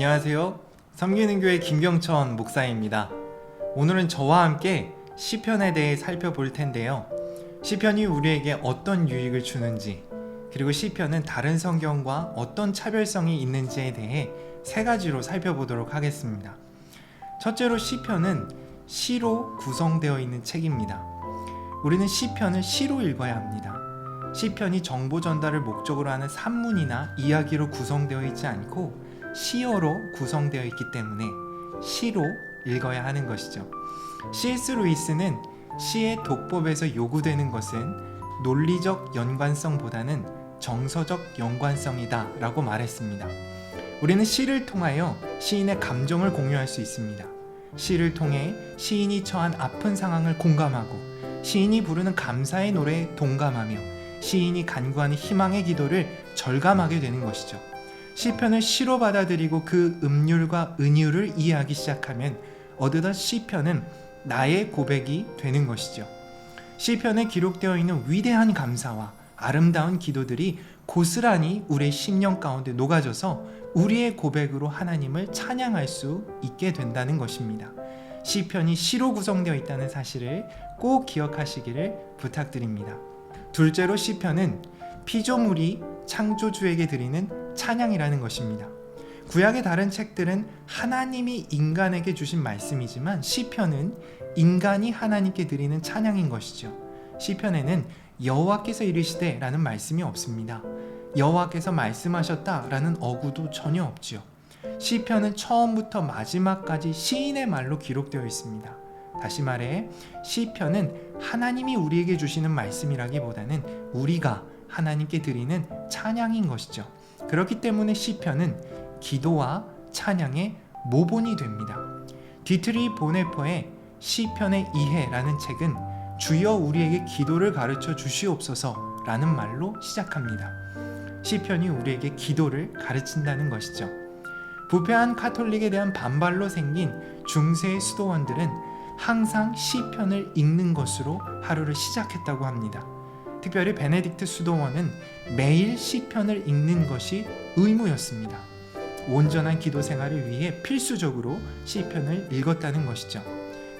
안녕하세요. 섬기는교회 김경천 목사입니다. 오늘은 저와 함께 시편에 대해 살펴볼 텐데요. 시편이 우리에게 어떤 유익을 주는지, 그리고 시편은 다른 성경과 어떤 차별성이 있는지에 대해 세 가지로 살펴보도록 하겠습니다. 첫째로, 시편은 시로 구성되어 있는 책입니다. 우리는 시편을 시로 읽어야 합니다. 시편이 정보 전달을 목적으로 하는 산문이나 이야기로 구성되어 있지 않고 시어로 구성되어 있기 때문에 시로 읽어야 하는 것이죠. C.S. 루이스는 시의 독법에서 요구되는 것은 논리적 연관성보다는 정서적 연관성이다 라고 말했습니다. 우리는 시를 통하여 시인의 감정을 공유할 수 있습니다. 시를 통해 시인이 처한 아픈 상황을 공감하고, 시인이 부르는 감사의 노래에 동감하며, 시인이 간구하는 희망의 기도를 절감하게 되는 것이죠. 시편을 시로 받아들이고 그 음률과 은유를 이해하기 시작하면 어느덧 시편은 나의 고백이 되는 것이죠. 시편에 기록되어 있는 위대한 감사와 아름다운 기도들이 고스란히 우리의 심령 가운데 녹아져서 우리의 고백으로 하나님을 찬양할 수 있게 된다는 것입니다. 시편이 시로 구성되어 있다는 사실을 꼭 기억하시기를 부탁드립니다. 둘째로, 시편은 피조물이 창조주에게 드리는 찬양이라는 것입니다. 구약의 다른 책들은 하나님이 인간에게 주신 말씀이지만 시편은 인간이 하나님께 드리는 찬양인 것이죠. 시편에는 여호와께서 이르시되 라는 말씀이 없습니다. 여호와께서 말씀하셨다 라는 어구도 전혀 없지요. 시편은 처음부터 마지막까지 시인의 말로 기록되어 있습니다. 다시 말해, 시편은 하나님이 우리에게 주시는 말씀이라기보다는 우리가 하나님께 드리는 찬양인 것이죠. 그렇기 때문에 시편은 기도와 찬양의 모본이 됩니다. 디트리 보네퍼의 시편의 이해라는 책은 주여 우리에게 기도를 가르쳐 주시옵소서 라는 말로 시작합니다. 시편이 우리에게 기도를 가르친다는 것이죠. 부패한 카톨릭에 대한 반발로 생긴 중세의 수도원들은 항상 시편을 읽는 것으로 하루를 시작했다고 합니다. 특별히 베네딕트 수도원은 매일 시편을 읽는 것이 의무였습니다. 온전한 기도 생활을 위해 필수적으로 시편을 읽었다는 것이죠.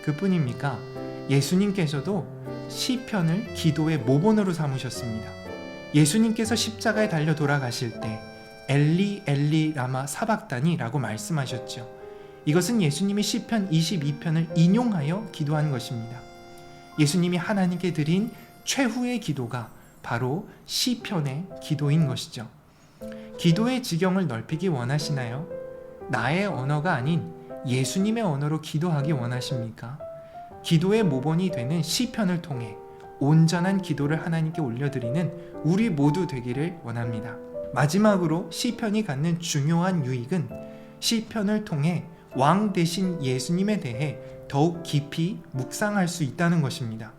그뿐입니까? 예수님께서도 시편을 기도의 모본으로 삼으셨습니다. 예수님께서 십자가에 달려 돌아가실 때 엘리 엘리 라마 사박다니 라고 말씀하셨죠. 이것은 예수님이 시편 22편을 인용하여 기도한 것입니다. 예수님이 하나님께 드린 최후의 기도가 바로 시편의 기도인 것이죠. 기도의 지경을 넓히기 원하시나요? 나의 언어가 아닌 예수님의 언어로 기도하기 원하십니까? 기도의 모본이 되는 시편을 통해 온전한 기도를 하나님께 올려드리는 우리 모두 되기를 원합니다. 마지막으로, 시편이 갖는 중요한 유익은 시편을 통해 왕 대신 예수님에 대해 더욱 깊이 묵상할 수 있다는 것입니다.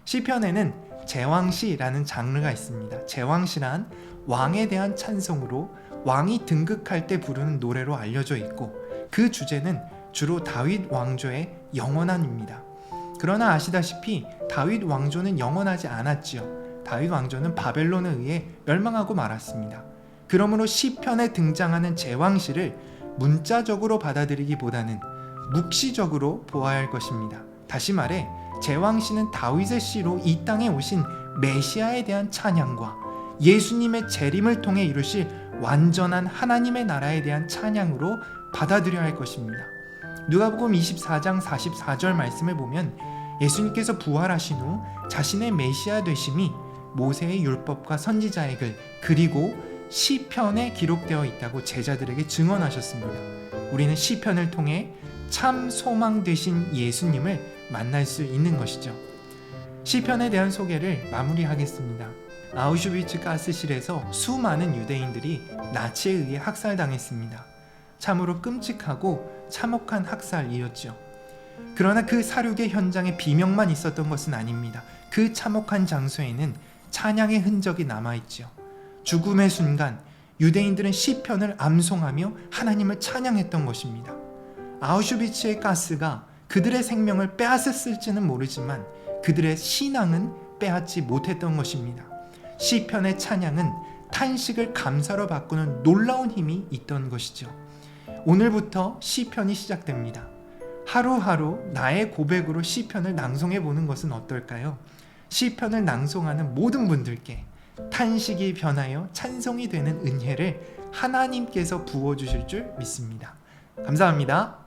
시편에는 제왕시라는 장르가 있습니다. 제왕시란 왕에 대한 찬송으로 왕이 등극할 때 부르는 노래로 알려져 있고, 그 주제는 주로 다윗 왕조의 영원함입니다. 그러나 아시다시피 다윗 왕조는 영원하지 않았지요. 다윗 왕조는 바벨론에 의해 멸망하고 말았습니다. 그러므로 시편에 등장하는 제왕시를 문자적으로 받아들이기보다는 묵시적으로 보아야 할 것입니다. 다시 말해, 제왕시는 다윗의 시로 이 땅에 오신 메시아에 대한 찬양과 예수님의 재림을 통해 이루실 완전한 하나님의 나라에 대한 찬양으로 받아들여야 할 것입니다. 누가복음 24장 44절 말씀을 보면 예수님께서 부활하신 후 자신의 메시아 되심이 모세의 율법과 선지자의 글, 그리고 시편에 기록되어 있다고 제자들에게 증언하셨습니다. 우리는 시편을 통해 참 소망 되신 예수님을 만날 수 있는 것이죠. 시편에 대한 소개를 마무리하겠습니다. 아우슈비츠 가스실에서 수많은 유대인들이 나치에 의해 학살당했습니다. 참으로 끔찍하고 참혹한 학살이었죠. 그러나 그 사륙의 현장에 비명만 있었던 것은 아닙니다. 그 참혹한 장소에는 찬양의 흔적이 남아있죠. 죽음의 순간 유대인들은 시편을 암송하며 하나님을 찬양했던 것입니다. 아우슈비츠의 가스가 그들의 생명을 빼앗았을지는 모르지만 그들의 신앙은 빼앗지 못했던 것입니다. 시편의 찬양은 탄식을 감사로 바꾸는 놀라운 힘이 있던 것이죠. 오늘부터 시편이 시작됩니다. 하루하루 나의 고백으로 시편을 낭송해 보는 것은 어떨까요? 시편을 낭송하는 모든 분들께 탄식이 변하여 찬송이 되는 은혜를 하나님께서 부어주실 줄 믿습니다. 감사합니다.